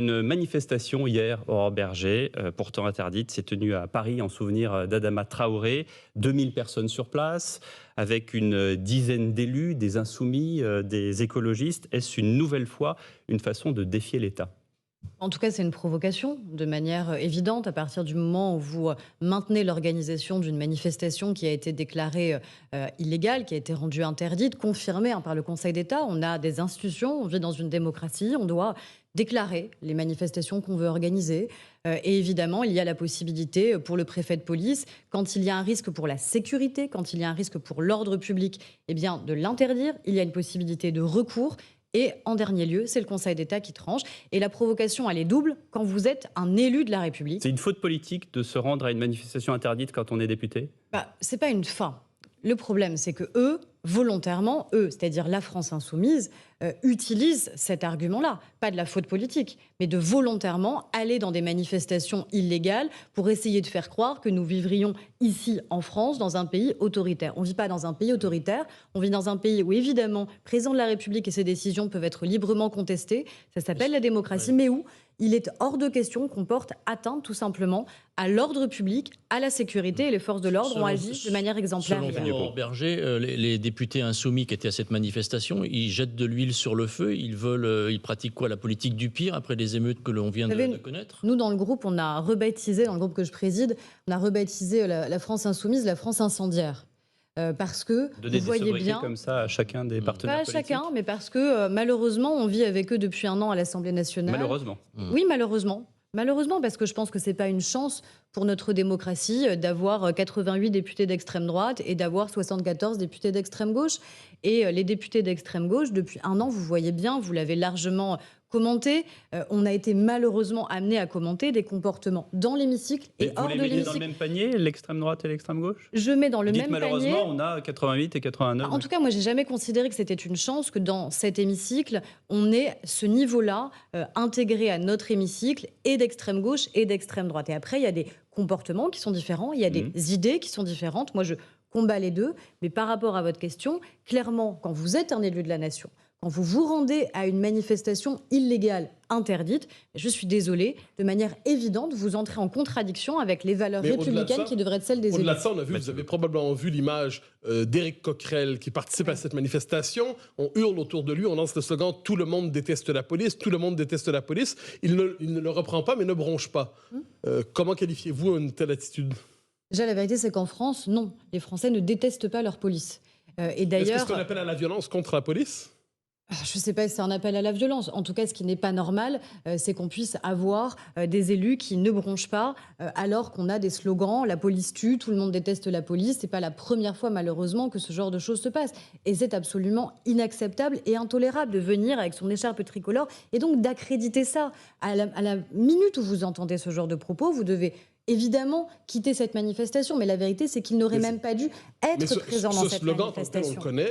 Une manifestation hier, Aurore Berger, pourtant interdite, s'est tenue à Paris en souvenir d'Adama Traoré. 2000 personnes sur place, avec une dizaine d'élus, des insoumis, des écologistes. Est-ce une nouvelle fois une façon de défier l'État ? En tout cas, c'est une provocation, de manière évidente, à partir du moment où vous maintenez l'organisation d'une manifestation qui a été déclarée illégale, qui a été rendue interdite, confirmée par le Conseil d'État. On a des institutions, on vit dans une démocratie, on doit déclarer les manifestations qu'on veut organiser. Et évidemment, il y a la possibilité pour le préfet de police, quand il y a un risque pour la sécurité, quand il y a un risque pour l'ordre public, eh bien, de l'interdire. Il y a une possibilité de recours. Et en dernier lieu, c'est le Conseil d'État qui tranche. Et la provocation, elle est double quand vous êtes un élu de la République. C'est une faute politique de se rendre à une manifestation interdite quand on est député ? C'est pas une fin. Le problème, c'est que eux, volontairement, c'est-à-dire la France insoumise, utilisent cet argument-là, pas de la faute politique, mais de volontairement aller dans des manifestations illégales pour essayer de faire croire que nous vivrions ici en France dans un pays autoritaire. On ne vit pas dans un pays autoritaire, on vit dans un pays où évidemment, le président de la République et ses décisions peuvent être librement contestées, ça s'appelle la démocratie, mais où il est hors de question qu'on porte atteinte tout simplement à l'ordre public, à la sécurité, et les forces de l'ordre ont agi de manière exemplaire. Selon Aurore Berger, les députés insoumis qui étaient à cette manifestation, ils jettent de l'huile sur le feu, ils pratiquent quoi, la politique du pire après les émeutes que l'on vient de connaître ? Nous, dans le groupe, on a rebaptisé, dans le groupe que je préside, on a rebaptisé la France insoumise la France incendiaire. Parce que vous voyez bien, comme ça à chacun des partenaires pas à politiques. chacun, mais parce que malheureusement, on vit avec eux depuis un an à l'Assemblée nationale. Malheureusement. Oui, malheureusement. Malheureusement, parce que je pense que c'est pas une chance pour notre démocratie d'avoir 88 députés d'extrême droite et d'avoir 74 députés d'extrême gauche. Et les députés d'extrême gauche, depuis un an, vous voyez bien, vous l'avez largement commenté, on a été malheureusement amené à commenter des comportements dans l'hémicycle et hors de l'hémicycle. Vous les mettez dans le même panier, l'extrême droite et l'extrême gauche ? Je mets dans le Dites même panier. Malheureusement, on a 88 et 89. En tout cas, moi, j'ai jamais considéré que c'était une chance que dans cet hémicycle, on ait ce niveau-là intégré à notre hémicycle et d'extrême gauche et d'extrême droite. Et après, il y a des comportements qui sont différents, il y a des idées qui sont différentes. Moi, je combats les deux. Mais par rapport à votre question, clairement, quand vous êtes un élu de la nation, quand vous vous rendez à une manifestation illégale interdite, je suis désolée, de manière évidente, vous entrez en contradiction avec les valeurs républicaines qui devraient être celles des élus. Au-delà de ça, vous avez probablement vu l'image d'Éric Coquerel qui participe à cette manifestation. On hurle autour de lui, on lance le slogan « Tout le monde déteste la police, tout le monde déteste la police ». Il ne le reprend pas, mais ne bronche pas. Comment qualifiez-vous une telle attitude ? Déjà, la vérité, c'est qu'en France, non, les Français ne détestent pas leur police. Et d'ailleurs, est-ce que c'est un appel à la violence contre la police ? Je ne sais pas si c'est un appel à la violence. En tout cas, ce qui n'est pas normal, c'est qu'on puisse avoir des élus qui ne bronchent pas alors qu'on a des slogans « la police tue »,« tout le monde déteste la police ». Ce n'est pas la première fois, malheureusement, que ce genre de choses se passe. Et c'est absolument inacceptable et intolérable de venir avec son écharpe tricolore et donc d'accréditer ça. À la minute où vous entendez ce genre de propos, vous devez évidemment quitter cette manifestation. Mais la vérité, c'est qu'il n'aurait même pas dû être présent dans cette manifestation. On le connaît.